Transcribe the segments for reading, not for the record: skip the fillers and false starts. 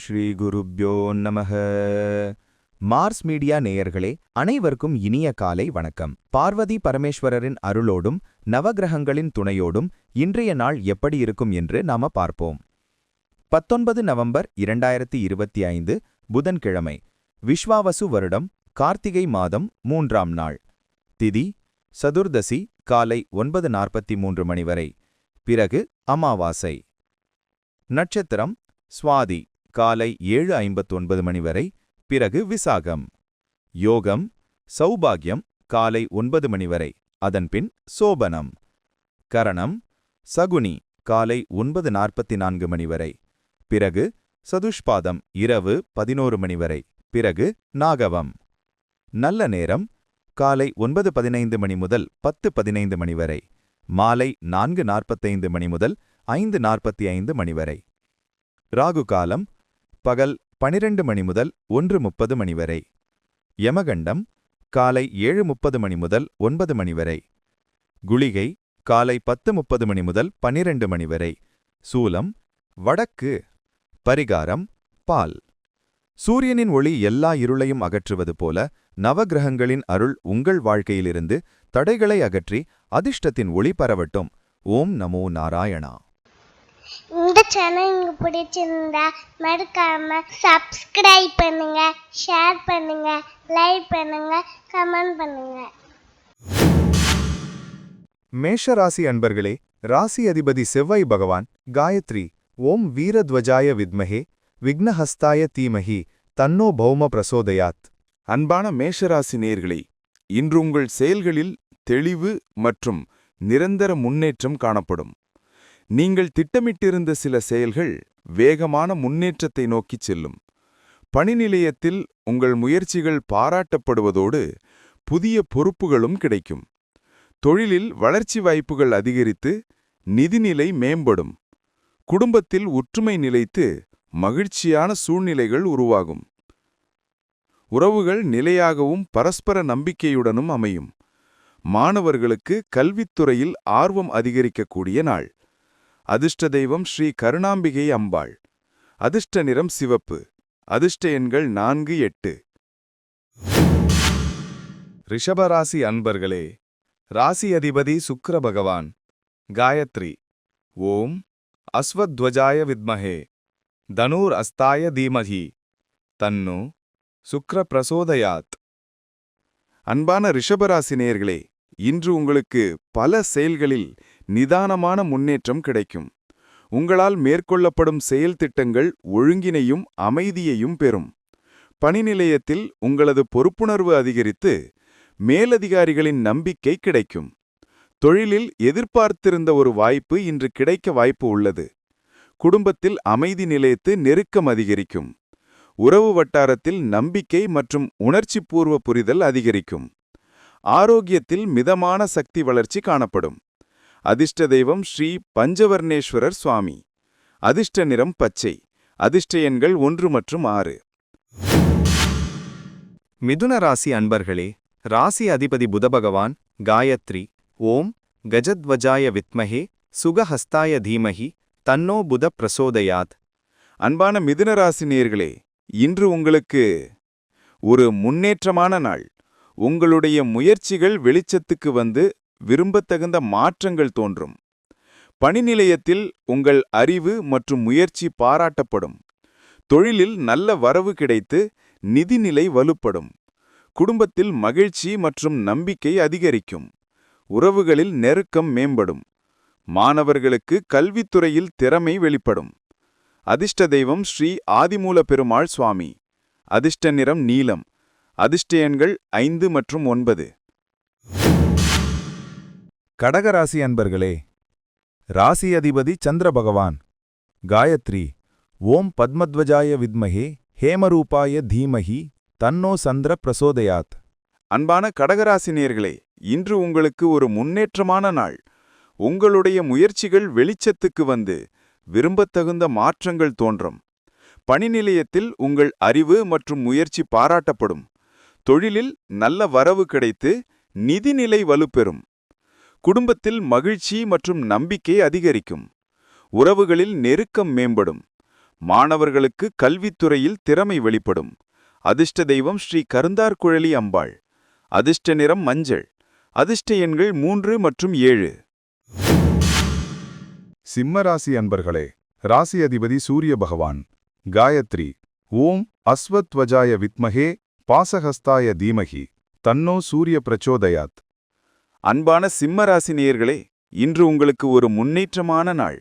ஸ்ரீ குருப்யோ நமக. Mars media நேயர்களே அனைவருக்கும் இனிய காலை வணக்கம். பார்வதி பரமேஸ்வரரின் அருளோடும் நவகிரகங்களின் துணையோடும் இன்றைய நாள் எப்படி இருக்கும் என்று நாம பார்ப்போம். 19 நவம்பர் 2025 புதன்கிழமை, விஸ்வாவசு வருடம், கார்த்திகை மாதம் 3ஆம் நாள். திதி சதுர்தசி, காலை 9:43 மணி வரை. பிறகு அமாவாசை. நட்சத்திரம் சுவாதி, காலை 7:59 மணி வரை. பிறகு விசாகம். யோகம் சௌபாகியம், காலை 9 மணி வரை. அதன்பின் சோபனம். கரணம் சகுனி, காலை 9:44 மணி வரை. பிறகு சதுஷ்பாதம், இரவு 11 மணி வரை. பிறகு நாகவம். நல்ல நேரம் காலை 9:15 மணி முதல் 10:15 மணி வரை. மாலை 4:45 மணி முதல் 5:45 மணி வரை. ராகு காலம் பகல் 12 மணி முதல் 1:30 மணி வரை. யமகண்டம் காலை 7:30 மணி முதல் 9 மணி வரை. குளிகை காலை 10:30 மணி முதல் 12 மணி வரை. சூலம் வடக்கு. பரிகாரம் பால். சூரியனின் ஒளி எல்லா இருளையும் அகற்றுவது போல நவகிரகங்களின் அருள் உங்கள் வாழ்க்கையிலிருந்து தடைகளை அகற்றி அதிர்ஷ்டத்தின் ஒளி பரவட்டும். ஓம் நமோ நாராயணா. இந்த சேனல் உங்களுக்கு பிடிச்சிருந்தா மறக்காம சப்ஸ்கிரைப் பண்ணுங்க, ஷேர் பண்ணுங்க, லைக் பண்ணுங்க, கமெண்ட் பண்ணுங்க. மேஷராசி அன்பர்களே, ராசி அதிபதி செவ்வாய் பகவான் காயத்ரி ஓம் வீரத்வஜாய வித்மஹே விக்னஹஸ்தாய தீமஹி தன்னோ பௌம பிரசோதயாத். அன்பான மேஷராசி நேயர்களே, இன்று உங்கள் செயல்களில் தெளிவு மற்றும் நிரந்தர முன்னேற்றம் காணப்படும். நீங்கள் திட்டமிட்டிருந்த சில செயல்கள் வேகமான முன்னேற்றத்தை நோக்கிச் செல்லும். பணி நிலையத்தில் உங்கள் முயற்சிகள் பாராட்டப்படுவதோடு புதிய பொறுப்புகளும் கிடைக்கும். தொழிலில் வளர்ச்சி வாய்ப்புகள் அதிகரித்து நிதிநிலை மேம்படும். குடும்பத்தில் ஒற்றுமை நிலைத்து மகிழ்ச்சியான சூழ்நிலைகள் உருவாகும். உறவுகள் நிலையாகவும் பரஸ்பர நம்பிக்கையுடனும் அமையும். மாணவர்களுக்கு கல்வித்துறையில் ஆர்வம் அதிகரிக்கக்கூடிய நாள். அதிர்ஷ்ட தெய்வம் ஸ்ரீ கருணாம்பிகை அம்பாள். அதிர்ஷ்ட நிறம் சிவப்பு. அதிர்ஷ்ட எண்கள் 4, 8. ரிஷபராசி அன்பர்களே, ராசி அதிபதி சுக்கிர பகவான் காயத்ரி ஓம் அஸ்வத்வஜாய வித்மஹே தனூர் அஸ்தாய தீமஹி தன்னு சுக்ர பிரசோதயாத். அன்பான ரிஷபராசி நேயர்களே, இன்று உங்களுக்கு பல செயல்களில் நிதானமான முன்னேற்றம் கிடைக்கும். உங்களால் மேற்கொள்ளப்படும் செயல் திட்டங்கள் ஒழுங்கினையும் அமைதியையும் பெறும். பணி நிலையத்தில் உங்களது பொறுப்புணர்வு அதிகரித்து மேலதிகாரிகளின் நம்பிக்கை கிடைக்கும். தொழிலில் எதிர்பார்த்திருந்த ஒரு வாய்ப்பு இன்று கிடைக்க வாய்ப்பு உள்ளது. குடும்பத்தில் அமைதி நிலைத்து நெருக்கம் அதிகரிக்கும். உறவு வட்டாரத்தில் நம்பிக்கை மற்றும் உணர்ச்சிபூர்வ புரிதல் அதிகரிக்கும். ஆரோக்கியத்தில் மிதமான சக்தி வளர்ச்சி காணப்படும். அதிர்ஷ்ட தெய்வம் ஸ்ரீ பஞ்சவர்ணேஸ்வரர் சுவாமி. அதிர்ஷ்ட நிறம் பச்சை. அதிர்ஷ்ட எண்கள் 1 மற்றும் 6. மிதுன ராசி அன்பர்களே, ராசி அதிபதி புதபகவான் காயத்ரி ஓம் கஜத்வஜாய வித்மஹே சுகஹஸ்தாய தீமஹி தன்னோ புத பிரசோதயாத். அன்பான மிதுனராசி நேயர்களே, இன்று உங்களுக்கு ஒரு முன்னேற்றமான நாள். உங்களுடைய முயற்சிகள் வெளிச்சத்துக்கு வந்து விரும்பத்தகுந்த மாற்றங்கள் தோன்றும். பணி நிலையத்தில் உங்கள் அறிவு மற்றும் முயற்சி பாராட்டப்படும். தொழிலில் நல்ல வரவு கிடைத்து நிதிநிலை வலுப்படும். குடும்பத்தில் மகிழ்ச்சி மற்றும் நம்பிக்கை அதிகரிக்கும். உறவுகளில் நெருக்கம் மேம்படும். மாணவர்களுக்கு கல்வித்துறையில் திறமை வெளிப்படும். அதிர்ஷ்ட தெய்வம் ஸ்ரீ ஆதிமூல பெருமாள் சுவாமி. அதிர்ஷ்ட நிறம் நீலம். அதிர்ஷ்ட எண்கள் 5 மற்றும் 9. கடகராசி அன்பர்களே, ராசி அதிபதி சந்திர பகவான் காயத்ரி ஓம் பத்மத்வஜாய வித்மஹே ஹேமரூபாய தீமஹி தன்னோ சந்திர பிரசோதயாத். அன்பான கடகராசி நேயர்களே, இன்று உங்களுக்கு ஒரு முன்னேற்றமான நாள். உங்களுடைய முயற்சிகள் வெளிச்சத்துக்கு வந்து விரும்பத்தகுந்த மாற்றங்கள் தோன்றும். பணி நிலையத்தில் உங்கள் அறிவு மற்றும் முயற்சி பாராட்டப்படும். தொழிலில் நல்ல வரவு கிடைத்து நிதிநிலை வலுப்பெறும். குடும்பத்தில் மகிழ்ச்சி மற்றும் நம்பிக்கை அதிகரிக்கும். உறவுகளில் நெருக்கம் மேம்படும். மாணவர்களுக்கு கல்வித்துறையில் திறமை வெளிப்படும். அதிர்ஷ்ட தெய்வம் ஸ்ரீ கருந்தார்குழலி அம்பாள். அதிர்ஷ்ட நிறம் மஞ்சள். அதிர்ஷ்ட எண்கள் 3 மற்றும் 7. சிம்மராசி அன்பர்களே, ராசி அதிபதி சூரிய பகவான். காயத்ரி. ஓம் அஸ்வத்வஜாய வித்மகே பாசஹஸ்தாய தீமகி தன்னோ சூரிய பிரச்சோதயாத். அன்பான சிம்மராசி நேயர்களே, இன்று உங்களுக்கு ஒரு முன்னேற்றமான நாள்.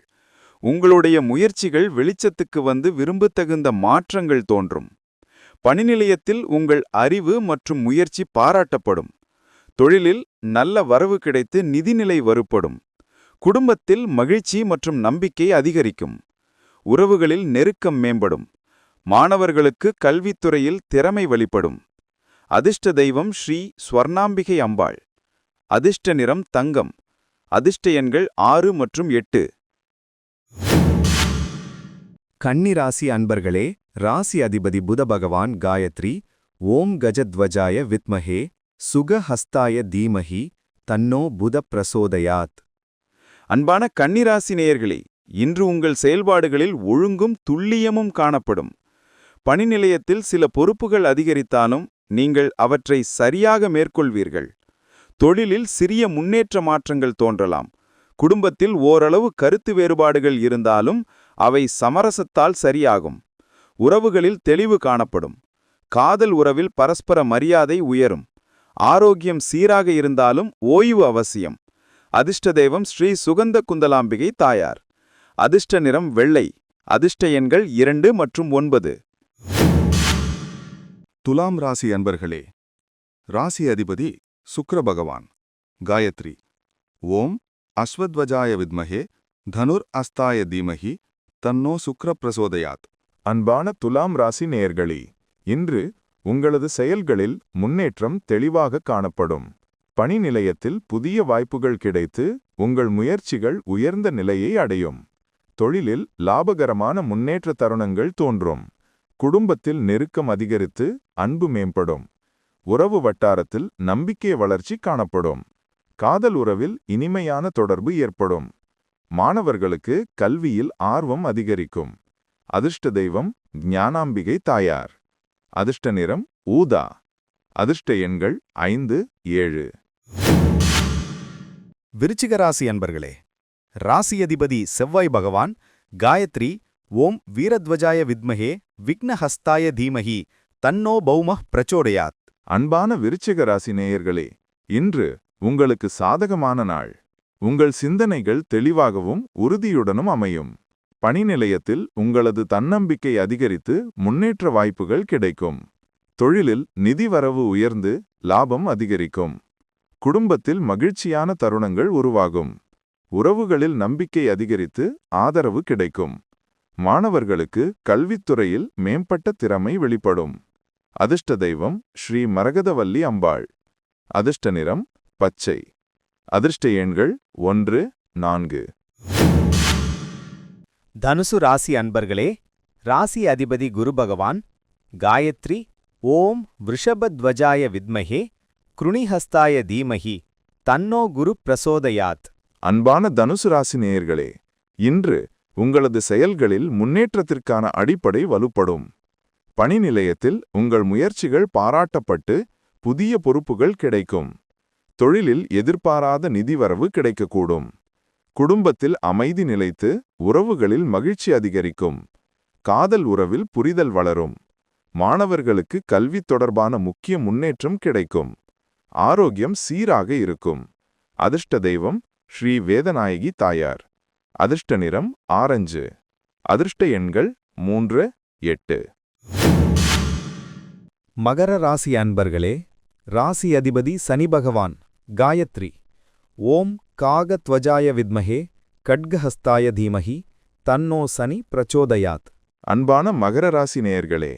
உங்களுடைய முயற்சிகள் வெளிச்சத்துக்கு வந்து விரும்பத்தகுந்த மாற்றங்கள் தோன்றும். பணிநிலையத்தில் உங்கள் அறிவு மற்றும் முயற்சி பாராட்டப்படும். தொழிலில் நல்ல வரவு கிடைத்து நிதிநிலை வலுப்படும். குடும்பத்தில் மகிழ்ச்சி மற்றும் நம்பிக்கை அதிகரிக்கும். உறவுகளில் நெருக்கம் மேம்படும். மாணவர்களுக்கு கல்வித்துறையில் திறமை வெளிப்படும். அதிர்ஷ்ட தெய்வம் ஸ்ரீ ஸ்வர்ணாம்பிகை அம்பாள். அதிர்ஷ்ட நிறம் தங்கம். அதிர்ஷ்ட எண்கள் 6 மற்றும் 8. கன்னி ராசி அன்பர்களே, ராசி அதிபதி புத பகவான். காயத்ரி. ஓம் கஜத்வஜாய வித்மஹே சுகஹஸ்தாய தீமஹி தன்னோ புத பிரசோதயாத். அன்பான கன்னிராசி நேயர்களே, இன்று உங்கள் செயல்பாடுகளில் ஒழுங்கும் துல்லியமும் காணப்படும். பணிநிலையத்தில் சில பொறுப்புகள் அதிகரித்தாலும் நீங்கள் அவற்றை சரியாக மேற்கொள்வீர்கள். தொழிலில் சிறிய முன்னேற்ற மாற்றங்கள் தோன்றலாம். குடும்பத்தில் ஓரளவு கருத்து வேறுபாடுகள் இருந்தாலும் அவை சமரசத்தால் சரியாகும். உறவுகளில் தெளிவு காணப்படும். காதல் உறவில் பரஸ்பர மரியாதை உயரும். ஆரோக்கியம் சீராக இருந்தாலும் ஓய்வு அவசியம். அதிர்ஷ்ட தெய்வம் ஸ்ரீ சுகந்த குந்தலாம்பிகை தாயார். அதிர்ஷ்ட நிறம் வெள்ளை. அதிர்ஷ்ட எண்கள் 2 மற்றும் 9. துலாம் ராசி அன்பர்களே, ராசி அதிபதி சுக்கிர பகவான். காயத்ரி. ஓம் அஸ்வத்வஜாய வித்மகே தனுர் அஸ்தாய தீமகி தன்னோ சுக்கிர பிரசோதயாத். அன்பான துலாம் ராசி நேயர்களே, இன்று உங்களது செயல்களில் முன்னேற்றம் தெளிவாக காணப்படும். பணி நிலையத்தில் புதிய வாய்ப்புகள் கிடைத்து உங்கள் முயற்சிகள் உயர்ந்த நிலையை அடையும். தொழிலில் லாபகரமான முன்னேற்ற தருணங்கள் தோன்றும். குடும்பத்தில் நெருக்கம் அதிகரித்து அன்பு மேம்படும். உறவு வட்டாரத்தில் நம்பிக்கை வளர்ச்சி காணப்படும். காதல் உறவில் இனிமையான தொடர்பு ஏற்படும். மாணவர்களுக்கு கல்வியில் ஆர்வம் அதிகரிக்கும். அதிர்ஷ்ட தெய்வம் ஞானாம்பிகை தாயார். அதிர்ஷ்ட நிறம் ஊதா. அதிர்ஷ்ட எண்கள் 5, 7. விருச்சிக ராசி அன்பர்களே, ராசி அதிபதி செவ்வாய் பகவான். காயத்ரி. ஓம் வீரத்வஜாய வித்மஹே விக்னஹஸ்தாய தீமஹி தன்னோ பௌமः பிரச்சோடயாத். அன்பான விருச்சிக ராசி நேயர்களே, இன்று உங்களுக்கு சாதகமான நாள். உங்கள் சிந்தனைகள் தெளிவாகவும் உறுதியுடனும் அமையும். பணி நிலையத்தில் உங்களது தன்னம்பிக்கை அதிகரித்து முன்னேற்ற வாய்ப்புகள் கிடைக்கும். தொழிலில் நிதி வரவு உயர்ந்து லாபம் அதிகரிக்கும். குடும்பத்தில் மகிழ்ச்சியான தருணங்கள் உருவாகும். உறவுகளில் நம்பிக்கை அதிகரித்து ஆதரவு கிடைக்கும். மாணவர்களுக்கு கல்வித்துறையில் மேம்பட்ட திறமை வெளிப்படும். அதிர்ஷ்ட தெய்வம் ஸ்ரீ மரகதவல்லி அம்பாள். அதிர்ஷ்ட நிறம் பச்சை. அதிர்ஷ்ட எண்கள் 1, 4. தனுசு ராசி அன்பர்களே, ராசி அதிபதி குரு பகவான். காயத்ரி. ஓம் விருஷபத்வஜாய வித்மஹே க்ருணிஹஸ்தாய தீமஹி தன்னோ குரு பிரசோதயாத். அன்பான தனுசு ராசி நேயர்களே, இன்று உங்களது செயல்களில் முன்னேற்றத்திற்கான அடிப்படை வலுப்படும். பணி நிலையத்தில் உங்கள் முயற்சிகள் பாராட்டப்பட்டு புதிய பொறுப்புகள் கிடைக்கும். தொழிலில் எதிர்பாராத நிதிவரவு கிடைக்கக்கூடும். குடும்பத்தில் அமைதி நிலைத்து உறவுகளில் மகிழ்ச்சி அதிகரிக்கும். காதல் உறவில் புரிதல் வளரும். மாணவர்களுக்கு கல்வி தொடர்பான முக்கிய முன்னேற்றம் கிடைக்கும். ஆரோக்கியம் சீராக இருக்கும். அதிர்ஷ்ட தெய்வம் ஸ்ரீ வேதநாயகி தாயார். அதிர்ஷ்ட நிறம் ஆரஞ்சு. அதிர்ஷ்ட எண்கள் 3, 8. மகர ராசி அன்பர்களே, ராசி அதிபதி சனி பகவான். காயத்ரி. ஓம் காகத்வஜாய வித்மஹே கட்கஹஸ்தாய தீமஹி தன்னோ சனி பிரச்சோதயாத். அன்பான மகர ராசி நேயர்களே,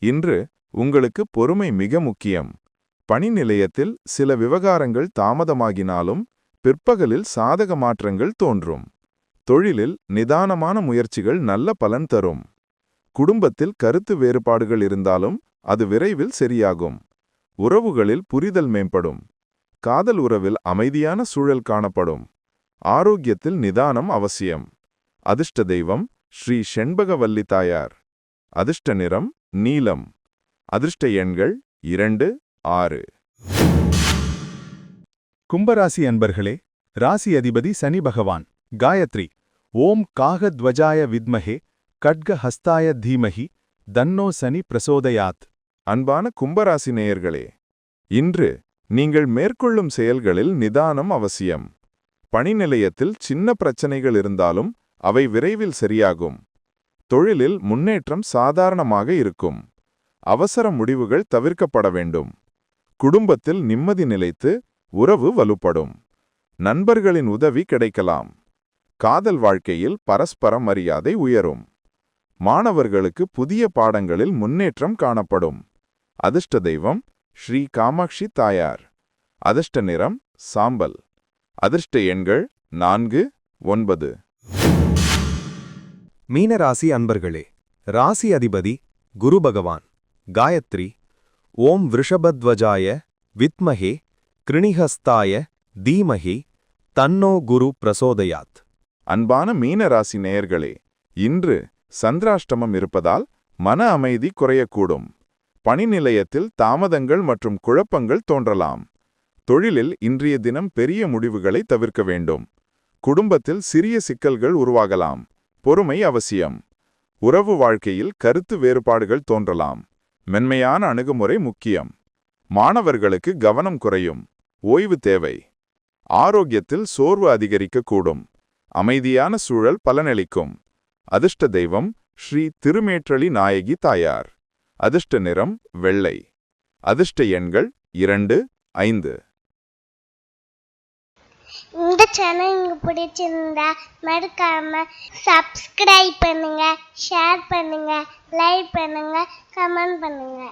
இன்று உங்களுக்கு பொறுமை மிக முக்கியம். பணி நிலையத்தில் சில விவகாரங்கள் தாமதமாகினாலும் பிற்பகலில் சாதக மாற்றங்கள் தோன்றும். தொழிலில் நிதானமான முயற்சிகள் நல்ல பலன் தரும். குடும்பத்தில் கருத்து வேறுபாடுகள் இருந்தாலும் அது விரைவில் சரியாகும். உறவுகளில் புரிதல் மேம்படும். காதல் உறவில் அமைதியான சூழல் காணப்படும். ஆரோக்கியத்தில் நிதானம் அவசியம். அதிர்ஷ்ட தெய்வம் ஸ்ரீ செண்பகவல்லி தாயார். அதிர்ஷ்ட நிறம் நீலம். அதிர்ஷ்ட எண்கள் 2, 6. கும்பராசி அன்பர்களே, ராசி அதிபதி சனி பகவான். காயத்ரி. ஓம் காகத்வஜாய வித்மஹே கட்கஹஸ்தாய தீமஹி தன்னோ சனி பிரசோதயாத். அன்பான கும்பராசி நேயர்களே, இன்று நீங்கள் மேற்கொள்ளும் செயல்களில் நிதானம் அவசியம். பணி நிலையத்தில் சின்ன பிரச்சனைகள் இருந்தாலும் அவை விரைவில் சரியாகும். தொழிலில் முன்னேற்றம் சாதாரணமாக இருக்கும். அவசர முடிவுகள் தவிர்க்கப்பட வேண்டும். குடும்பத்தில் நிம்மதி நிலைத்து உறவு வலுப்படும். நண்பர்களின் உதவி கிடைக்கலாம். காதல் வாழ்க்கையில் பரஸ்பர மரியாதை உயரும். மாணவர்களுக்கு புதிய பாடங்களில் முன்னேற்றம் காணப்படும். அதிர்ஷ்ட தெய்வம் ஸ்ரீ காமாட்சி தாயார். அதிர்ஷ்ட நிறம் சாம்பல். அதிர்ஷ்ட எண்கள் 4, 9. மீனராசி அன்பர்களே, ராசி அதிபதி குரு பகவான். காயத்ரி. ஓம் விருஷபத்வஜாய வித்மஹே கிருணிஹஸ்தாய தீமஹி தன்னோ குரு பிரசோதயாத். அன்பான மீனராசி நேயர்களே, இன்று சந்திராஷ்டமம் இருப்பதால் மன அமைதி குறையக்கூடும். பணி நிலையத்தில் தாமதங்கள் மற்றும் குழப்பங்கள் தோன்றலாம். தொழிலில் இன்றைய தினம் பெரிய முடிவுகளை தவிர்க்க வேண்டும். குடும்பத்தில் சிறிய சிக்கல்கள் உருவாகலாம். பொறுமை அவசியம். உறவு வாழ்க்கையில் கருத்து வேறுபாடுகள் தோன்றலாம். மென்மையான அணுகுமுறை முக்கியம். மாணவர்களுக்கு கவனம் குறையும். ஓய்வு தேவை. ஆரோக்கியத்தில் சோர்வு அதிகரிக்கக்கூடும். அமைதியான சூழல் பலனளிக்கும். அதிர்ஷ்ட தெய்வம் ஸ்ரீ திருமேற்றளி நாயகி தாயார். அதிர்ஷ்ட நிறம் வெள்ளை. அதிர்ஷ்ட எண்கள் 2, 5. இந்த சேனல் உங்களுக்கு பிடிச்சிருந்தா மறக்காம சப்ஸ்கிரைப் பண்ணுங்க, ஷேர் பண்ணுங்க, லைக் பண்ணுங்க, கமெண்ட் பண்ணுங்க.